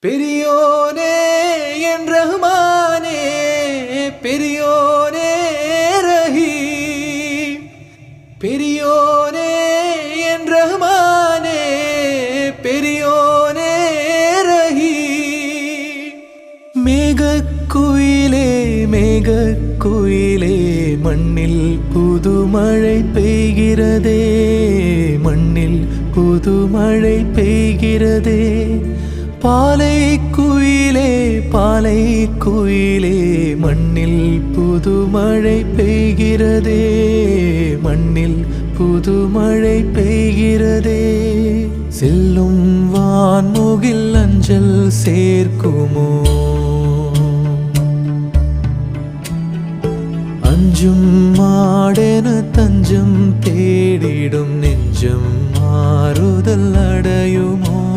பெரியோனே என் ரஹ்மானே, பெரியோனே ரஹீம். பெரியோனே என் ரஹ்மானே, பெரியோனே ரஹீம். மேகக்குயிலே மேகக்குயிலே, மண்ணில் புதுமழை பெய்கிறதே, மண்ணில் புதுமழை பெய்கிறதே. பாலை குயிலே பாலை குயிலே, மண்ணில் புதுமழை பெய்கிறதே, மண்ணில் புதுமழை பெய்கிறதே. செல்லும் வான்முகில் அஞ்சல் சேர்க்குமோ, அஞ்சும் மாடென தஞ்சம் தேடிடும் நெஞ்சம் மாறுதல் அடையுமோ.